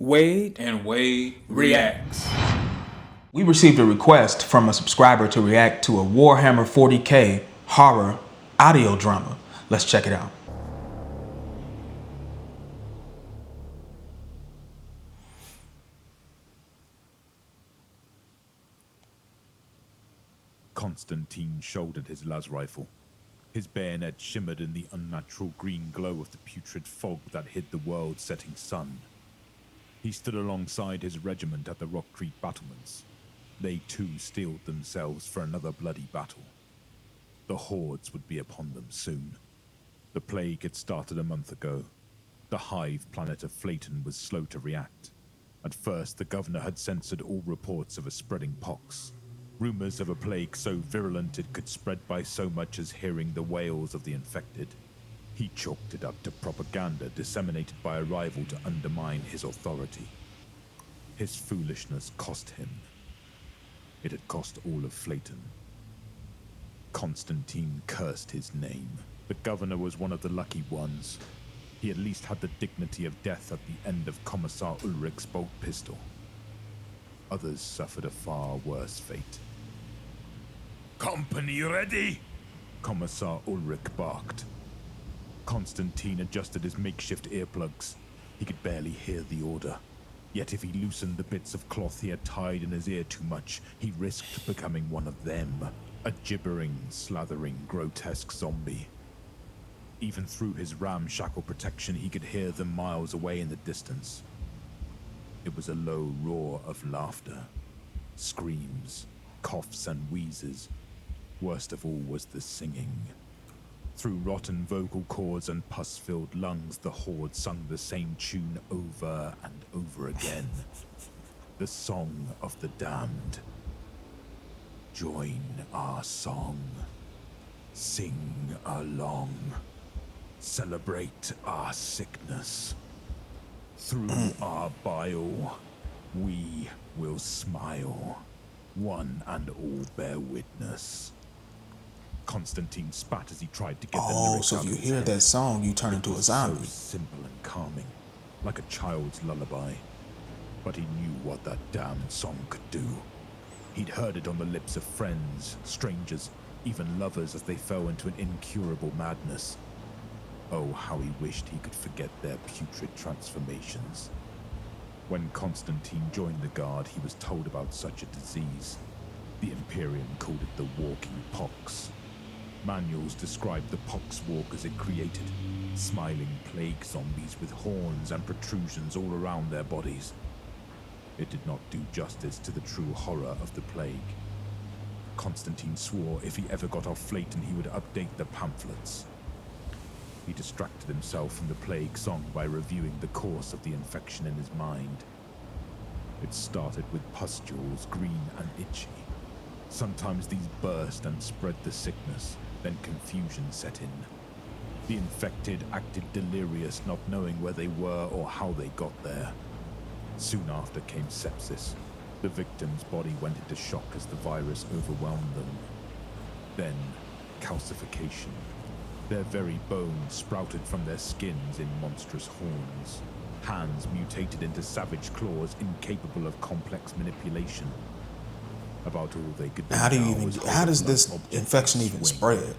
Wade and Wade reacts. We received a request from a subscriber to react to a Warhammer 40k horror audio drama. Let's check it out. Constantine shouldered his las rifle. His bayonet shimmered in the unnatural green glow of the putrid fog that hid the world's setting sun. He stood alongside his regiment at the Rock Creek battlements. They too steeled themselves for another bloody battle. The hordes would be upon them soon. The plague had started a month ago. The hive planet of Flayton was slow to react. At first, the governor had censored all reports of a spreading pox. Rumors of a plague so virulent it could spread by so much as hearing the wails of the infected. He chalked it up to propaganda disseminated by a rival to undermine his authority. His foolishness cost him. It had cost all of Flayton. Constantine cursed his name. The governor was one of the lucky ones. He at least had the dignity of death at the end of Commissar Ulrich's bolt pistol. Others suffered a far worse fate. "Company ready?" Commissar Ulrich barked. Constantine adjusted his makeshift earplugs. He could barely hear the order. Yet if he loosened the bits of cloth he had tied in his ear too much, he risked becoming one of them. A gibbering, slathering, grotesque zombie. Even through his ramshackle protection, he could hear them miles away in the distance. It was a low roar of laughter. Screams, coughs and wheezes. Worst of all was the singing. Through rotten vocal cords and pus-filled lungs, the horde sung the same tune over and over again. The song of the damned. Join our song. Sing along. Celebrate our sickness. Through our bile, we will smile. One and all bear witness. Constantine spat as he tried to get the lyrics So out if you of his hear head. that song, you turn into a zombie. So simple and calming, like a child's lullaby. But he knew what that damned song could do. He'd heard it on the lips of friends, strangers, even lovers as they fell into an incurable madness. Oh, how he wished he could forget their putrid transformations. When Constantine joined the guard, he was told about such a disease. The Imperium called it the walking pox. Manuals described the pox walk as it created, smiling plague zombies with horns and protrusions all around their bodies. It did not do justice to the true horror of the plague. Constantine swore if he ever got off Flayton he would update the pamphlets. He distracted himself from the plague song by reviewing the course of the infection in his mind. It started with pustules, green and itchy. Sometimes these burst and spread the sickness, then confusion set in. The infected acted delirious, not knowing where they were or how they got there. Soon after came sepsis. The victim's body went into shock as the virus overwhelmed them. Then, calcification. Their very bones sprouted from their skins in monstrous horns. Hands mutated into savage claws incapable of complex manipulation. About all they could do How does this infection even spread?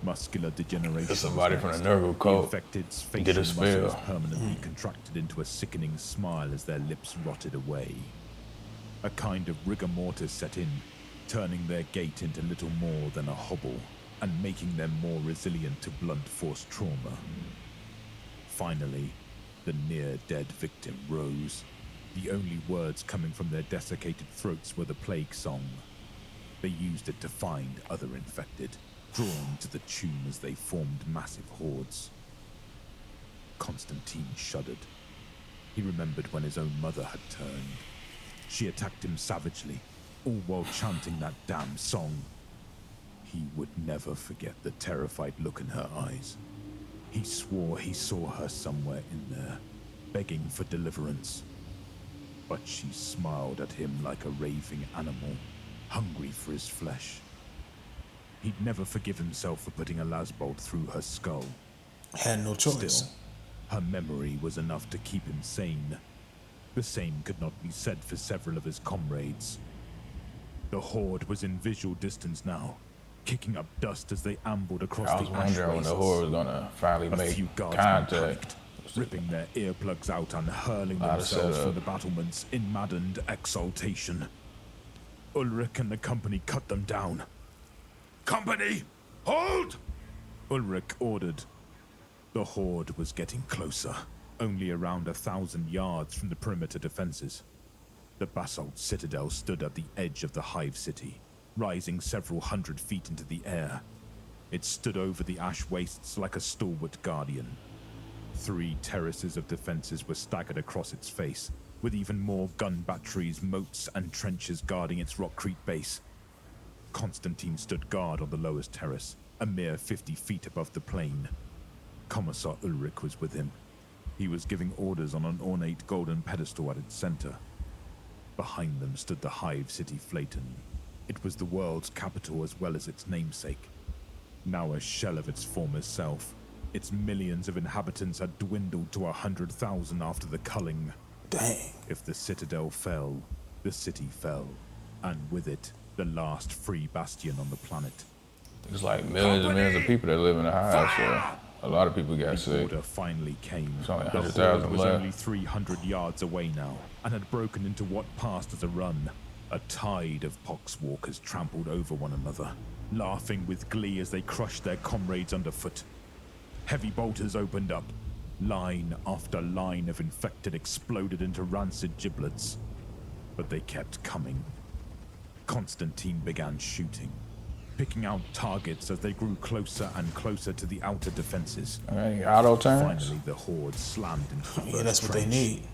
Muscular degeneration. There's somebody from the Nurgle code. Infected's Did facial a spell. muscles permanently contracted into a sickening smile as their lips rotted away. A kind of rigor mortis set in, turning their gait into little more than a hobble, and making them more resilient to blunt force trauma. Finally, the near-dead victim rose. The only words coming from their desiccated throats were the plague song. They used it to find other infected, drawn to the tune as they formed massive hordes. Constantine shuddered. He remembered when his own mother had turned. She attacked him savagely, all while chanting that damn song. He would never forget the terrified look in her eyes. He swore he saw her somewhere in there, begging for deliverance. But she smiled at him like a raving animal, hungry for his flesh. He'd never forgive himself for putting a lasbolt through her skull. Had no choice. Still, her memory was enough to keep him sane. The same could not be said for several of his comrades. The horde was in visual distance now, kicking up dust as they ambled across I was the ash wondering when the wastes. horde was gonna finally A make few guardsmen contact. panicked, ripping their earplugs out and hurling Lot of themselves from setup. the battlements in maddened exultation. Ulrich and the company cut them down. Company, hold! Ulrich ordered. The horde was getting closer, only around 1,000 yards from the perimeter defenses. The basalt citadel stood at the edge of the hive city, rising several hundred feet into the air. It stood over the ash wastes like a stalwart guardian. 3 terraces of defenses were staggered across its face, with even more gun batteries, moats, and trenches guarding its rockcrete base. Constantine stood guard on the lowest terrace, a mere 50 feet above the plain. Commissar Ulrich was with him. He was giving orders on an ornate golden pedestal at its center. Behind them stood the hive city Flayton. It was the world's capital as well as its namesake. Now a shell of its former self, its millions of inhabitants had dwindled to 100,000 after the culling. Dang. If the citadel fell, the city fell, and with it, the last free bastion on the planet. There's like millions and millions of people that live in the hive, so a lot of people got The sick. order finally came. It's only The 100,000 horde was left. only 300 yards away now, and had broken into what passed as a run. A tide of poxwalkers trampled over one another, laughing with glee as they crushed their comrades underfoot. Heavy bolters opened up. Line after line of infected exploded into rancid giblets. But they kept coming. Constantine began shooting, picking out targets as they grew closer and closer to the outer defenses. Any auto turns? Finally, the horde slammed into the Yeah, first that's what they trench. need.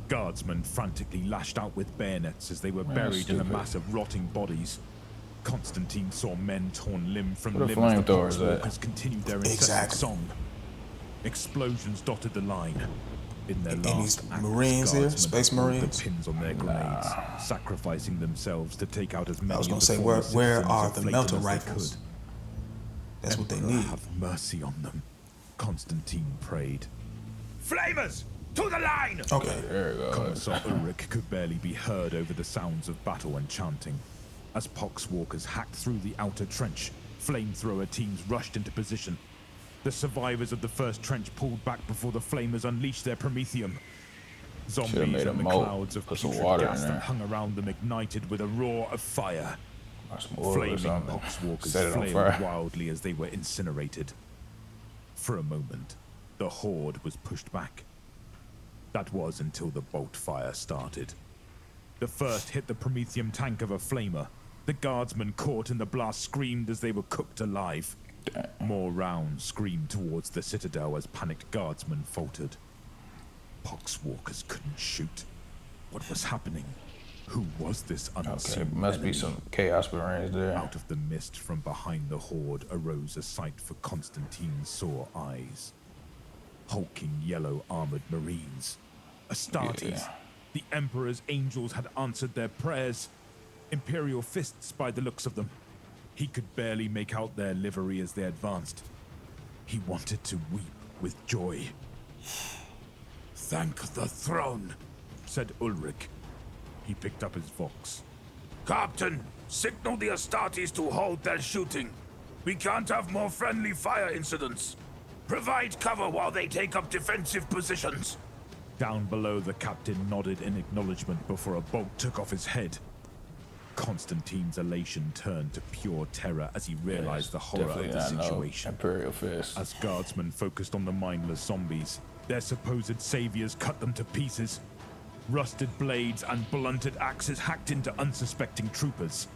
Guardsmen frantically lashed out with bayonets as they were Man, buried in a stupid. mass of rotting bodies. Constantine saw men torn limb from Where the limb as the flamethrowers at? poxwalkers continued their incessant Exactly. song. Explosions dotted the line. In their And last these act, Marines here, guardsmen Space pulled Marines? the pins on their grenades, sacrificing themselves to take out as many was of gonna the say, former where citizens are of the Flayton melter as they rifles? could. That's what they Emperor, need. have mercy on them, Constantine prayed. Flamers, to the line! Okay. There it goes. Commissar Ulrich could barely be heard over the sounds of battle and chanting. As poxwalkers hacked through the outer trench, flamethrower teams rushed into position. The survivors of the first trench pulled back before the flamers unleashed their promethium. Should've Zombies made a and the moat, clouds of put some putrid water gas in that there. hung around them ignited with a roar of fire. Or some oil or Flaming something. poxwalkers Set it on flailed fire. wildly as they were incinerated. For a moment, the horde was pushed back. That was until the bolt fire started. The first hit the promethium tank of a flamer. The guardsmen caught in the blast screamed as they were cooked alive. More rounds screamed towards the citadel as panicked guardsmen faltered. Poxwalkers couldn't shoot. What was happening? Who was this Okay, unseen must be enemy? some Chaos Marines there. Out of the mist from behind the horde arose a sight for Constantine's sore eyes. Hulking yellow armored marines. Astartes. Yeah. The Emperor's angels had answered their prayers. Imperial fists by the looks of them. He could barely make out their livery as they advanced. He wanted to weep with joy. Thank the throne, said Ulrich. He picked up his vox. Captain, signal the Astartes to hold their shooting. We can't have more friendly fire incidents. Provide cover while they take up defensive positions. Down below, the captain nodded in acknowledgement before a bolt took off his head. Constantine's elation turned to pure terror as he realized the horror of Definitely the not no situation. Imperial Fist. As guardsmen focused on the mindless zombies, their supposed saviors cut them to pieces. Rusted blades and blunted axes hacked into unsuspecting troopers.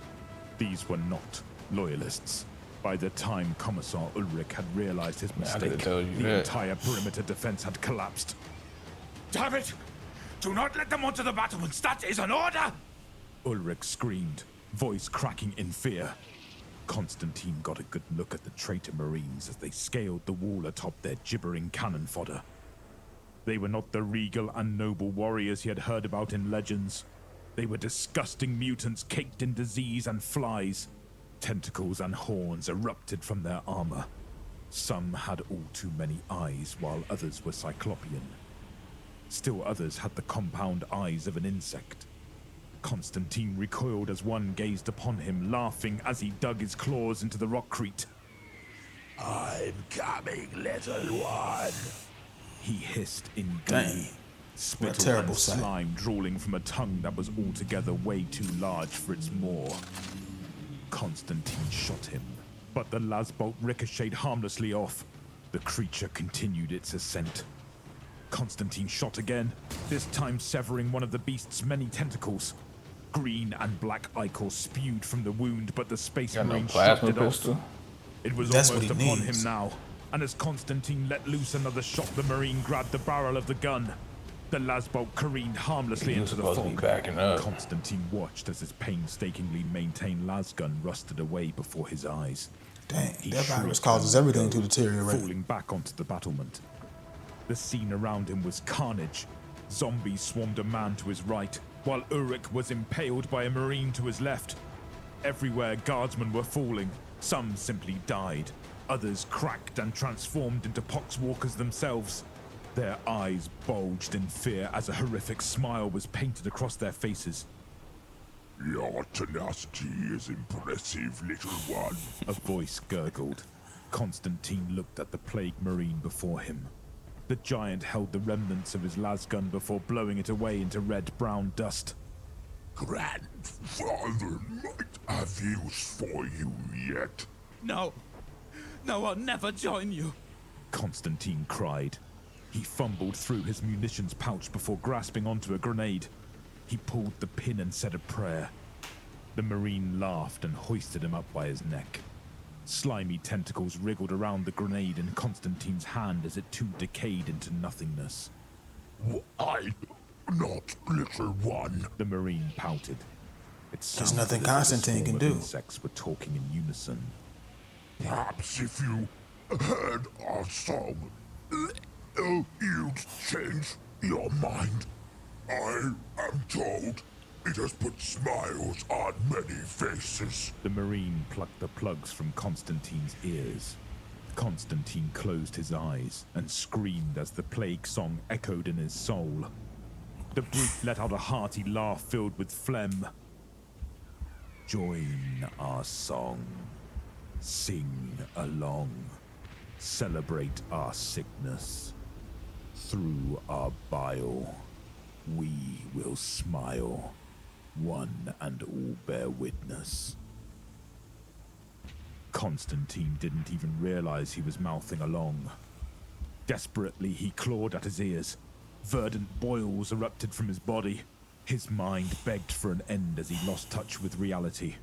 These were not loyalists. By the time Commissar Ulrich had realized his I could've mistake, told you the that. entire perimeter defense had collapsed. Damn it! Do not let them onto the battlements! That is an order! Ulrich screamed, voice cracking in fear. Constantine got a good look at the traitor Marines as they scaled the wall atop their gibbering cannon fodder. They were not the regal and noble warriors he had heard about in legends. They were disgusting mutants caked in disease and flies. Tentacles and horns erupted from their armor. Some had all too many eyes, while others were cyclopean. Still others had the compound eyes of an insect. Constantine recoiled as one gazed upon him, laughing as he dug his claws into the rockcrete. "I'm coming, little one," he hissed in glee, spittle and slime drooling from a tongue that was altogether way too large for its maw. Constantine shot him, but the lasbolt ricocheted harmlessly off. The creature continued its ascent. Constantine shot again, this time severing one of the beast's many tentacles. Green and black ichors spewed from the wound, but the Space Marine shot it off. It was almost upon him now, and as Constantine let loose another shot, the Marine grabbed the barrel of the gun. The lasbolt careened harmlessly into the fog. Constantine watched as his painstakingly maintained lasgun rusted away before his eyes. Dang, that virus causes everything to deteriorate. Falling back onto the battlement. The scene around him was carnage. Zombies swarmed a man to his right, while Ulrich was impaled by a Marine to his left. Everywhere guardsmen were falling. Some simply died. Others cracked and transformed into poxwalkers themselves. Their eyes bulged in fear as a horrific smile was painted across their faces. "Your tenacity is impressive, little one," a voice gurgled. Constantine looked at the plague Marine before him. The giant held the remnants of his lasgun before blowing it away into red-brown dust. "Grandfather might have use for you yet." No, I'll never join you," Constantine cried. He fumbled through his munitions pouch before grasping onto a grenade. He pulled the pin and said a prayer. The Marine laughed and hoisted him up by his neck. Slimy tentacles wriggled around the grenade in Constantine's hand as it too decayed into nothingness. "Why not, little one?" the Marine pouted. There's nothing Constantine can do. Insects were talking in unison. "Perhaps if you heard our song, you'd change your mind. I am told it has put smiles on many faces." The Marine plucked the plugs from Constantine's ears. Constantine closed his eyes and screamed as the plague song echoed in his soul. The brute let out a hearty laugh filled with phlegm. "Join our song. Sing along. Celebrate our sickness. Through our bile, we will smile. One and all bear witness." Constantine didn't even realize he was mouthing along. Desperately, he clawed at his ears. Verdant boils erupted from his body. His mind begged for an end as he lost touch with reality.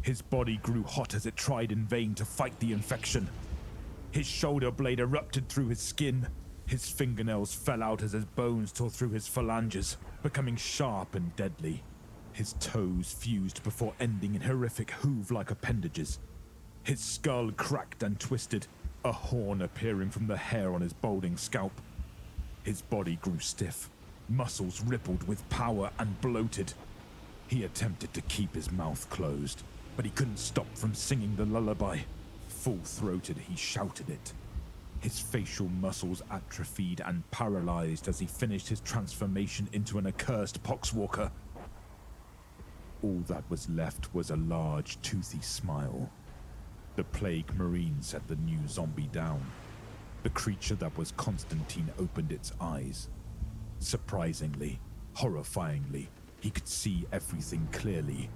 His body grew hot as it tried in vain to fight the infection. His shoulder blade erupted through his skin. His fingernails fell out as his bones tore through his phalanges, becoming sharp and deadly. His toes fused before ending in horrific hoof-like appendages. His skull cracked and twisted, a horn appearing from the hair on his balding scalp. His body grew stiff, muscles rippled with power and bloated. He attempted to keep his mouth closed, but he couldn't stop from singing the lullaby. Full-throated, he shouted it. His facial muscles atrophied and paralyzed as he finished his transformation into an accursed poxwalker. All that was left was a large, toothy smile. The plague Marine set the new zombie down. The creature that was Constantine opened its eyes. Surprisingly, horrifyingly, he could see everything clearly.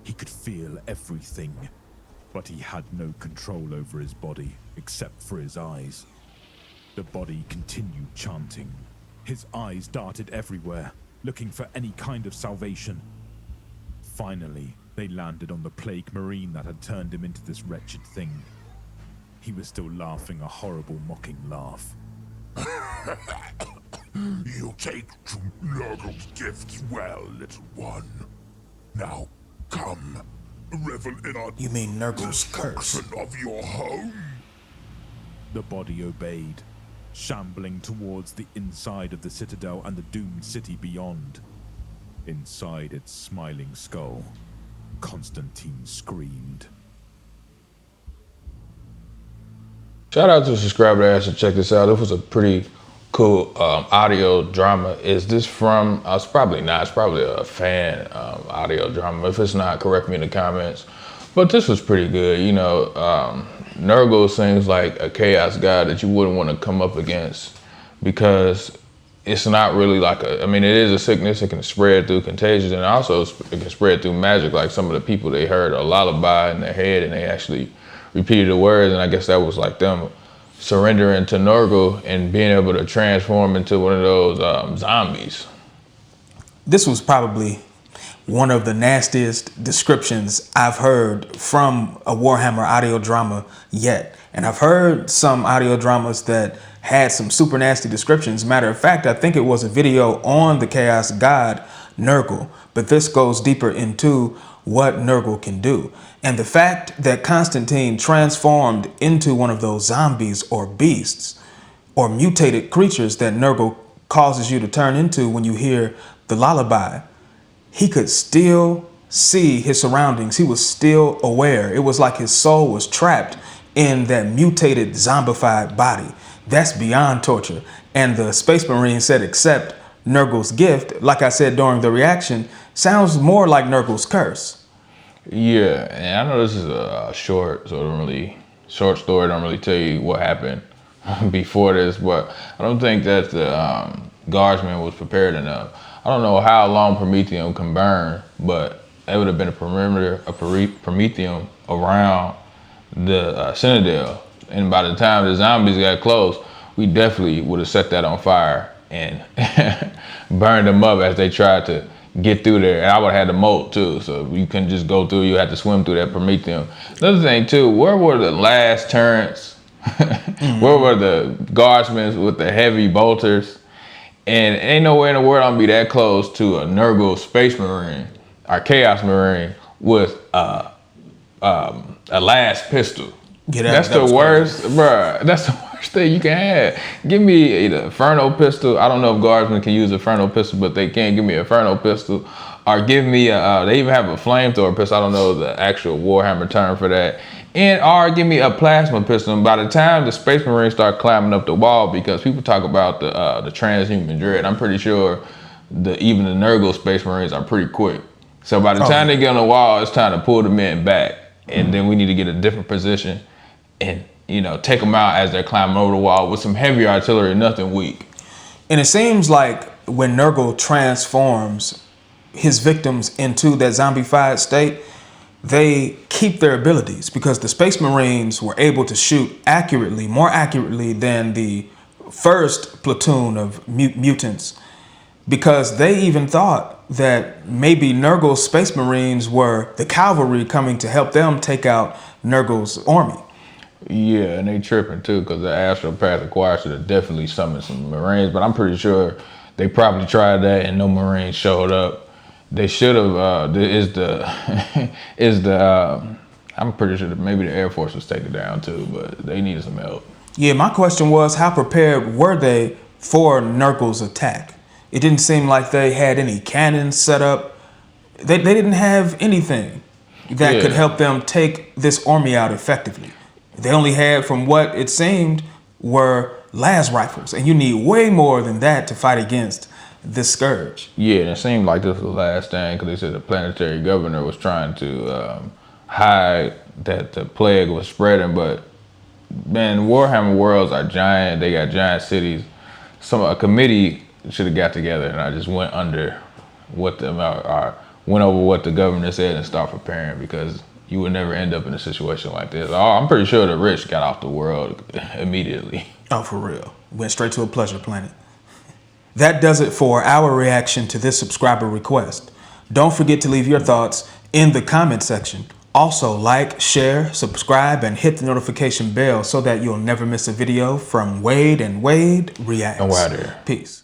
He could feel everything. But he had no control over his body, except for his eyes. The body continued chanting. His eyes darted everywhere, looking for any kind of salvation. Finally, they landed on the plague Marine that had turned him into this wretched thing. He was still laughing a horrible, mocking laugh. "You take to Nurgle's gifts well, little one. Now, come, revel in our You mean Nurgle's curse? destruction of your home." The body obeyed, shambling towards the inside of the citadel and the doomed city beyond. Inside its smiling skull, Constantine screamed. Shout out to the subscriber that actually checked this out. This was a pretty cool audio drama. Is this from, it's probably not, it's probably a fan audio drama. If it's not, correct me in the comments. But this was pretty good. You know, Nurgle seems like a chaos god that you wouldn't want to come up against, because it's not really like a, I mean, it is a sickness. It can spread through contagion, and also it can spread through magic. Like some of the people, they heard a lullaby in their head and they actually repeated the words, and I guess that was like them surrendering to Nurgle and being able to transform into one of those zombies. This was probably one of the nastiest descriptions I've heard from a Warhammer audio drama yet. And I've heard some audio dramas that had some super nasty descriptions. Matter of fact, I think it was a video on the Chaos God, Nurgle. But this goes deeper into what Nurgle can do. And the fact that Constantine transformed into one of those zombies or beasts or mutated creatures that Nurgle causes you to turn into when you hear the lullaby, he could still see his surroundings. He was still aware. It was like his soul was trapped in that mutated, zombified body. That's beyond torture. And the Space Marine said, accept Nurgle's gift, like I said during the reaction, sounds more like Nurgle's curse. Yeah, and I know this is a short, so short story. Don't really tell you what happened before this, but I don't think that the guardsman was prepared enough. I don't know how long Prometheum can burn, but it would have been a perimeter of Prometheum around the Citadel. And by the time the zombies got close, we definitely would have set that on fire and burned them up as they tried to get through there. And I would have had the moat too, so you couldn't just go through, you had to swim through that Prometheum. Another thing too, where were the last turrets? Where were the guardsmen with the heavy bolters? And ain't nowhere in the world I'm gonna be that close to a Nurgle Space Marine or Chaos Marine with a last pistol. Yeah, that's the worst, bruh. That's the worst thing you can have. Give me an Inferno pistol. I don't know if guardsmen can use a Inferno pistol, but they can. Give me an Inferno pistol, or give me a. They even have a flamethrower pistol. I don't know the actual Warhammer term for that. And or give me a plasma pistol. And by the time the Space Marines start climbing up the wall, because people talk about the transhuman dread, I'm pretty sure even the Nurgle Space Marines are pretty quick. So by the time they get on the wall, it's time to pull the men back, and then we need to get a different position and, you know, take them out as they're climbing over the wall with some heavy artillery, nothing weak. And it seems like when Nurgle transforms his victims into that zombified state, they keep their abilities, because the Space Marines were able to shoot accurately, more accurately than the first platoon of mutants, because they even thought that maybe Nurgle's Space Marines were the cavalry coming to help them take out Nurgle's army. Yeah, and they tripping too, because the Astral Path Acquired should have definitely summoned some Marines, but I'm pretty sure they probably tried that and no Marines showed up. They should have, I'm pretty sure that maybe the Air Force was taken down too, but they needed some help. Yeah, my question was, how prepared were they for Nurgle's attack? It didn't seem like they had any cannons set up. They didn't have anything that could help them take this army out effectively. They only had, from what it seemed, were las rifles, and you need way more than that to fight against this scourge. Yeah, and it seemed like this was the last thing, because they said the planetary governor was trying to hide that the plague was spreading, but man, Warhammer worlds are giant. They got giant cities. A committee should have got together and I just went under went over what the governor said and start preparing, because you would never end up in a situation like this. I'm pretty sure the rich got off the world immediately. Oh, for real. Went straight to a pleasure planet. That does it for our reaction to this subscriber request. Don't forget to leave your thoughts in the comment section. Also, like, share, subscribe, and hit the notification bell so that you'll never miss a video from Wade and Wade Reacts. And we're out here. Peace.